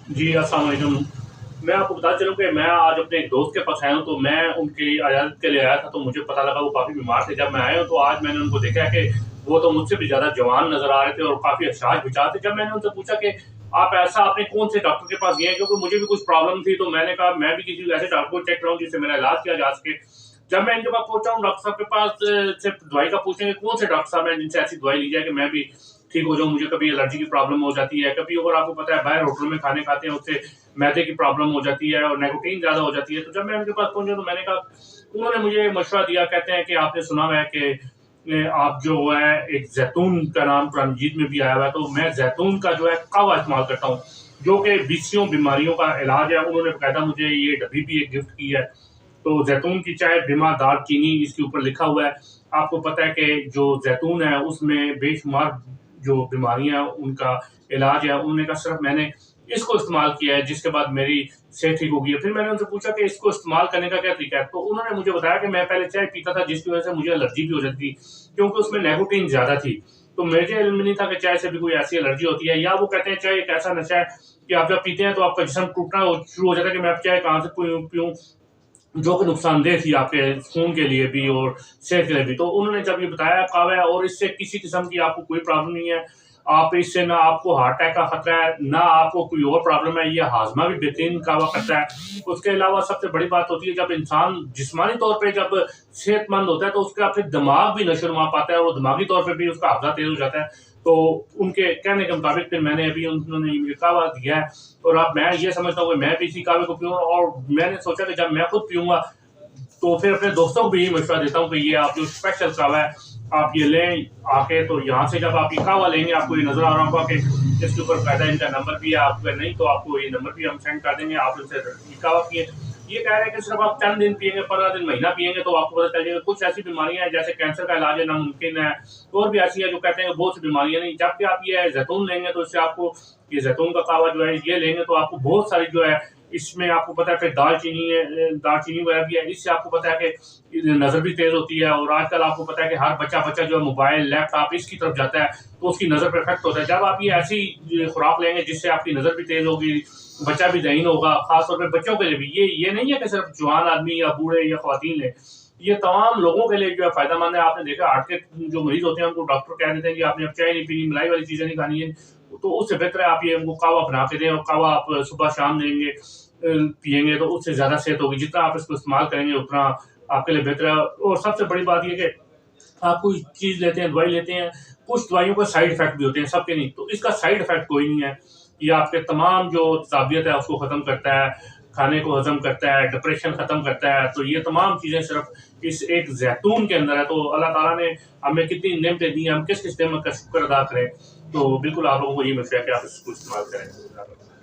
جی السلام علیکم۔ میں آپ کو بتا چلوں کہ میں آج اپنے ایک دوست کے پاس آیا ہوں، تو میں ان کی عیادت کے لیے آیا تھا، تو مجھے پتا لگا وہ کافی بیمار تھے۔ جب میں آیا ہوں تو آج میں نے ان کو دیکھا کہ وہ تو مجھ سے بھی زیادہ جوان نظر آ رہے تھے اور کافی احساس بھی چاہتے تھے۔ جب میں نے ان سے پوچھا کہ آپ نے کون سے ڈاکٹر کے پاس گئے ہیں، کیونکہ مجھے بھی کچھ پرابلم تھی، تو میں نے کہا میں بھی کسی ایسے ڈاکٹر کو چیک کراؤں جس سے میرا علاج کیا جا سکے۔ جب میں ان کے پاس پہنچا ہوں ڈاکٹر صاحب کے پاس سے دوائی کا پوچھیں گے کون سے ڈاکٹر صاحب ہیں جن سے ایسی دوائی لی جائے کہ میں بھی ٹھیک ہو جاؤں۔ مجھے کبھی الرجی کی پرابلم ہو جاتی ہے، کبھی اور آپ کو پتا ہے باہر ہوٹل میں کھانے کھاتے ہیں اس سے معدے کی پرابلم ہو جاتی ہے اور نیکوٹین زیادہ ہو جاتی ہے۔ تو جب میں ان کے پاس پہنچا تو میں نے کہا، انہوں نے مجھے مشورہ دیا، کہتے ہیں کہ آپ نے سنا ہوا ہے کہ آپ جو ہے ایک زیتون کا نام قرآن مجید میں بھی آیا ہوا ہے، تو میں زیتون کا جو ہے قہوہ استعمال کرتا ہوں جو کہ بیسیوں بیماریوں کا علاج ہے۔ انہوں نے باقاعدہ مجھے یہ ڈبی بھی ایک گفٹ کی ہے۔ تو زیتون کی چائے بما دار چینی اس کے اوپر لکھا ہوا ہے۔ آپ کو پتہ ہے کہ جو زیتون ہے اس میں بے شمار جو بیماریاں ان کا علاج ہے۔ انہوں نے کہا صرف میں نے اس کو استعمال کیا ہے جس کے بعد میری صحت ٹھیک ہوگی ہے۔ پھر میں نے ان سے پوچھا کہ اس کو استعمال کرنے کا کیا طریقہ ہے، تو انہوں نے مجھے بتایا کہ میں پہلے چائے پیتا تھا جس کی وجہ سے مجھے الرجی بھی ہو جاتی تھی کیونکہ اس میں نیکوٹین زیادہ تھی۔ تو مجھے علم نہیں تھا کہ چائے سے بھی کوئی ایسی الرجی ہوتی ہے، یا وہ کہتے ہیں چائے ایک ایسا نشہ ہے کہ آپ جب پیتے ہیں تو آپ کا جسم ٹوٹنا شروع ہو جاتا ہے کہ میں اب چائے کہاں سے پیوں، جو کہ نقصان دہ تھی آپ کے خون کے لیے بھی اور صحت کے لیے بھی۔ تو انہوں نے جب یہ بتایا قہوہ ہے اور اس سے کسی قسم کی آپ کو کوئی پرابلم نہیں ہے، آپ اس سے نہ آپ کو ہارٹ اٹیک کا خطرہ ہے نہ آپ کو کوئی اور پرابلم ہے، یہ ہاضمہ بھی بہترین قہوہ کرتا ہے۔ اس کے علاوہ سب سے بڑی بات ہوتی ہے جب انسان جسمانی طور پہ جب صحت مند ہوتا ہے تو اس کا پھر دماغ بھی نشو و نما پاتا ہے اور دماغی طور پہ بھی اس کا حافظہ تیز ہو جاتا ہے۔ تو ان کے کہنے کے مطابق پھر میں نے ابھی انہوں نے یہ قہوہ دیا ہے اور اب میں یہ سمجھتا ہوں کہ میں بھی اسی قہوے کو پیوں، اور میں نے سوچا کہ جب میں خود پیوں گا تو پھر اپنے دوستوں کو بھی یہی مشورہ دیتا ہوں کہ یہ آپ جو اسپیشل قہوہ ہے آپ یہ لیں آ کے۔ تو یہاں سے جب آپ یہ قہوہ لیں گے آپ کو یہ نظر آ رہا ہوگا کہ اس کے اوپر قاعدہ ان کا نمبر بھی ہے، آپ اگر نہیں تو آپ کو یہ نمبر بھی ہم سینڈ کر دیں گے، آپ ان سے یہ قہوہ پیے۔ یہ کہہ رہے ہیں کہ صرف آپ چند دن پیئیں گے، 15 دن مہینہ پیئیں گے تو آپ کو پتہ چل جائے گا کچھ ایسی بیماریاں ہیں جیسے کینسر کا علاج ہے ناممکن ہے، اور بھی ایسی ہے جو کہتے ہیں کہ بہت سی بیماریاں نہیں۔ جبکہ آپ یہ زیتون لیں گے تو اس سے آپ کو یہ زیتون کا قہوہ جو ہے یہ لیں گے تو آپ کو بہت ساری جو ہے اس میں آپ کو پتا ہے پھر دال چینی وغیرہ بھی ہے، اس سے آپ کو پتا ہے کہ نظر بھی تیز ہوتی ہے۔ اور آج کل آپ کو پتا ہے کہ ہر بچہ جو ہے موبائل لیپ ٹاپ اس کی طرف جاتا ہے تو اس کی نظر پہ افیکٹ ہوتا ہے۔ جب آپ یہ ایسی خوراک لیں گے جس سے آپ کی نظر بھی تیز ہوگی، بچہ بھی ذہین ہوگا، خاص طور پہ بچوں کے لیے بھی یہ نہیں ہے کہ صرف جوان آدمی یا بوڑھے یا خواتین لیں، یہ تمام لوگوں کے لیے جو ہے فائدہ مند ہے۔ آپ نے دیکھا ہارٹ کے جو مریض ہوتے ہیں ان کو ڈاکٹر کہہ دیتے ہیں کہ آپ نے اب چائے نہیں پینی، ملائی والی چیزیں نہیں کھانی ہے، تو اس سے بہتر ہے آپ یہ ان کو قہوہ بنا کے دیں، اور قہوہ آپ صبح شام دیں گے پیئیں گے تو اس سے زیادہ صحت ہوگی۔ جتنا آپ اس کو استعمال کریں گے اتنا آپ کے لیے بہتر ہے۔ اور سب سے بڑی بات یہ کہ آپ کوئی چیز لیتے ہیں، دوائی لیتے ہیں، کچھ دوائیوں کا سائڈ افیکٹ بھی ہوتے ہیں، سب کے نہیں، تو اس کا سائڈ افیکٹ کوئی نہیں ہے۔ یہ آپ کے تمام جو تعبیت ہے اس کو ختم کرتا ہے، کھانے کو ہضم کرتا ہے، ڈپریشن ختم کرتا ہے۔ تو یہ تمام چیزیں صرف اس ایک زیتون کے اندر ہے۔ تو اللہ تعالیٰ نے ہمیں کتنی نعمتیں دی ہیں، ہم کس نعمت کا شکر ادا کریں۔ تو بالکل آپ لوگوں کو یہ مشورہ ہے کہ آپ اس کو استعمال کریں۔